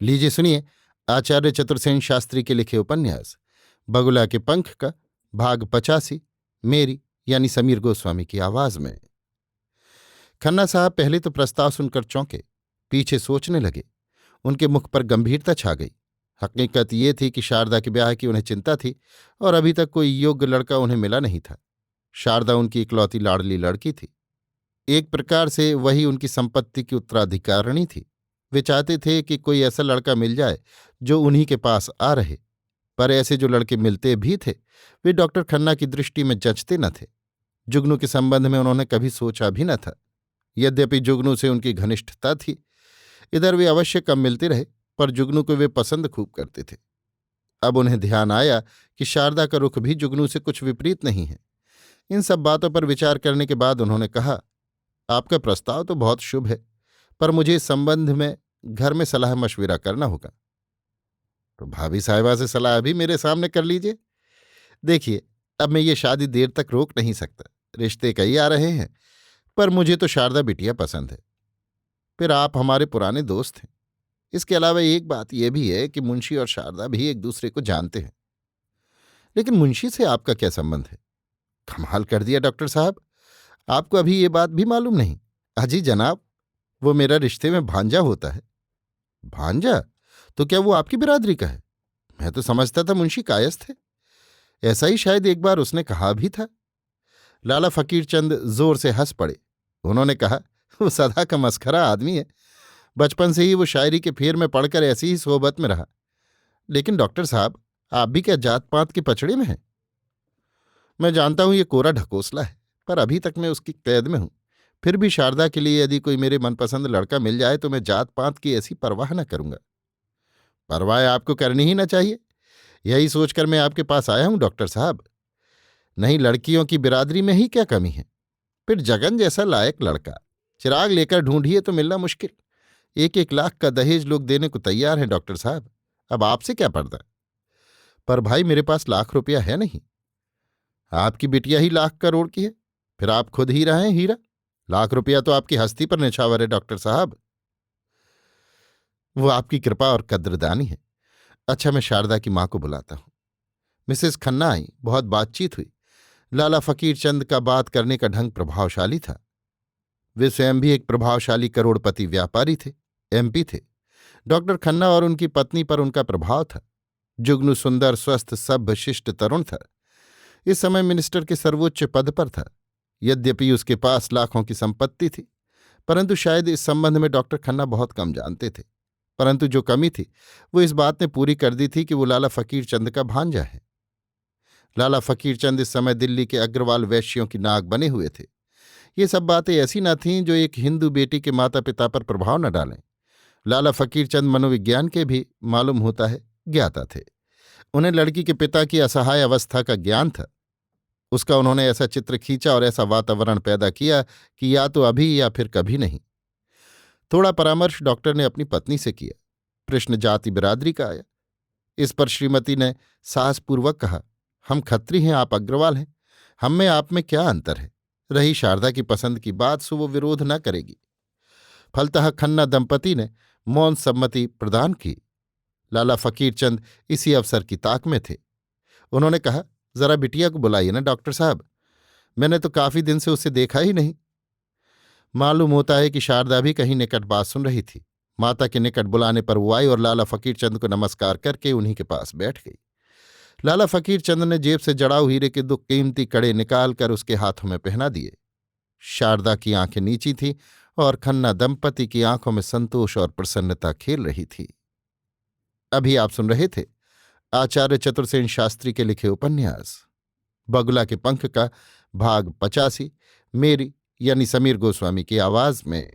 लीजिए सुनिए आचार्य चतुर्सेन शास्त्री के लिखे उपन्यास बगुला के पंख का भाग 85 मेरी यानी समीर गोस्वामी की आवाज में। खन्ना साहब पहले तो प्रस्ताव सुनकर चौंके, पीछे सोचने लगे। उनके मुख पर गंभीरता छा गई। हकीकत ये थी कि शारदा के ब्याह की उन्हें चिंता थी और अभी तक कोई योग्य लड़का उन्हें मिला नहीं था। शारदा उनकी इकलौती लाडली लड़की थी। एक प्रकार से वही उनकी संपत्ति की उत्तराधिकारिणी थी। वे चाहते थे कि कोई ऐसा लड़का मिल जाए जो उन्हीं के पास आ रहे, पर ऐसे जो लड़के मिलते भी थे वे डॉक्टर खन्ना की दृष्टि में जचते न थे। जुगनू के संबंध में उन्होंने कभी सोचा भी न था। यद्यपि जुगनू से उनकी घनिष्ठता थी, इधर वे अवश्य कम मिलते रहे, पर जुगनू को वे पसंद खूब करते थे। अब उन्हें ध्यान आया कि शारदा का रुख भी जुगनू से कुछ विपरीत नहीं है। इन सब बातों पर विचार करने के बाद उन्होंने कहा, आपका प्रस्ताव तो बहुत शुभ है, पर मुझे इस संबंध में घर में सलाह मशविरा करना होगा। तो भाभी साहिबा से सलाह भी मेरे सामने कर लीजिए। देखिए, अब मैं ये शादी देर तक रोक नहीं सकता। रिश्ते कई आ रहे हैं, पर मुझे तो शारदा बिटिया पसंद है। फिर आप हमारे पुराने दोस्त हैं। इसके अलावा एक बात यह भी है कि मुंशी और शारदा भी एक दूसरे को जानते हैं। लेकिन मुंशी से आपका क्या संबंध है? कमाल कर दिया डॉक्टर साहब, आपको अभी ये बात भी मालूम नहीं? अजी जनाब, वो मेरा रिश्ते में भांजा होता है। भांजा? तो क्या वो आपकी बिरादरी का है? मैं तो समझता था मुंशी कायस्थ है। ऐसा ही शायद एक बार उसने कहा भी था। लाला फकीर चंद जोर से हंस पड़े। उन्होंने कहा, वो सदा का मस्खरा आदमी है। बचपन से ही वो शायरी के फेर में पढ़कर ऐसी ही सोहबत में रहा। लेकिन डॉक्टर साहब, आप भी क्या जात पात के पचड़े में हैं? मैं जानता हूं ये कोरा ढकोसला है, पर अभी तक मैं उसकी कैद में हूं। फिर भी शारदा के लिए यदि कोई मेरे मनपसंद लड़का मिल जाए तो मैं जात पात की ऐसी परवाह न करूंगा। परवाह आपको करनी ही न चाहिए। यही सोचकर मैं आपके पास आया हूं डॉक्टर साहब। नहीं, लड़कियों की बिरादरी में ही क्या कमी है? फिर जगन जैसा लायक लड़का चिराग लेकर ढूंढिए तो मिलना मुश्किल। 1-1 लाख का दहेज लोग देने को तैयार हैं डॉक्टर साहब। अब आपसे क्या पर्दा? पर भाई, मेरे पास ₹1,00,000 है नहीं। आपकी बिटिया ही लाख करोड़ की है। फिर आप खुद हीरा हैं, हीरा। ₹1,00,000 तो आपकी हस्ती पर निछावर है डॉक्टर साहब। वो आपकी कृपा और कद्रदानी है। अच्छा, मैं शारदा की मां को बुलाता हूं। मिसेस खन्ना आई। बहुत बातचीत हुई। लाला फकीर चंद का बात करने का ढंग प्रभावशाली था। वे स्वयं भी एक प्रभावशाली करोड़पति व्यापारी थे, MP थे। डॉक्टर खन्ना और उनकी पत्नी पर उनका प्रभाव था। जुगनू सुंदर, स्वस्थ, सभ्य, शिष्ट तरुण था। इस समय मिनिस्टर के सर्वोच्च पद पर था। यद्यपि उसके पास लाखों की संपत्ति थी, परंतु शायद इस संबंध में डॉक्टर खन्ना बहुत कम जानते थे। परंतु जो कमी थी वो इस बात ने पूरी कर दी थी कि वो लाला फकीर चंद का भांजा है। लाला फकीर चंद इस समय दिल्ली के अग्रवाल वैश्यों की नाक बने हुए थे। ये सब बातें ऐसी न थीं जो एक हिंदू बेटी के माता पिता पर प्रभाव न डालें। लाला फकीर चंद मनोविज्ञान के भी मालूम होता है ज्ञाता थे। उन्हें लड़की के पिता की असहाय अवस्था का ज्ञान था। उसका उन्होंने ऐसा चित्र खींचा और ऐसा वातावरण पैदा किया कि या तो अभी या फिर कभी नहीं। थोड़ा परामर्श डॉक्टर ने अपनी पत्नी से किया। प्रश्न जाति बिरादरी का आया। इस पर श्रीमती ने साहसपूर्वक कहा, हम खत्री हैं, आप अग्रवाल हैं। हम में आप में क्या अंतर है? रही शारदा की पसंद की बात, सो वो विरोध न करेगी। फलतः खन्ना दंपति ने मौन सम्मति प्रदान की। लाला फकीर चंद इसी अवसर की ताक में थे। उन्होंने कहा, जरा बिटिया को बुलाइए ना डॉक्टर साहब। मैंने तो काफी दिन से उसे देखा ही नहीं। मालूम होता है कि शारदा भी कहीं निकट बात सुन रही थी। माता के निकट बुलाने पर वो आई और लाला फकीर चंद को नमस्कार करके उन्हीं के पास बैठ गई। लाला फकीर चंद ने जेब से जड़ाऊ हीरे के 2 कीमती कड़े निकालकर उसके हाथों में पहना दिए। शारदा की आंखें नीची थीं और खन्ना दंपति की आंखों में संतोष और प्रसन्नता खेल रही थी। अभी आप सुन रहे थे आचार्य चतुर्सेन शास्त्री के लिखे उपन्यास बगुला के पंख का भाग 85 मेरी यानी समीर गोस्वामी की आवाज में।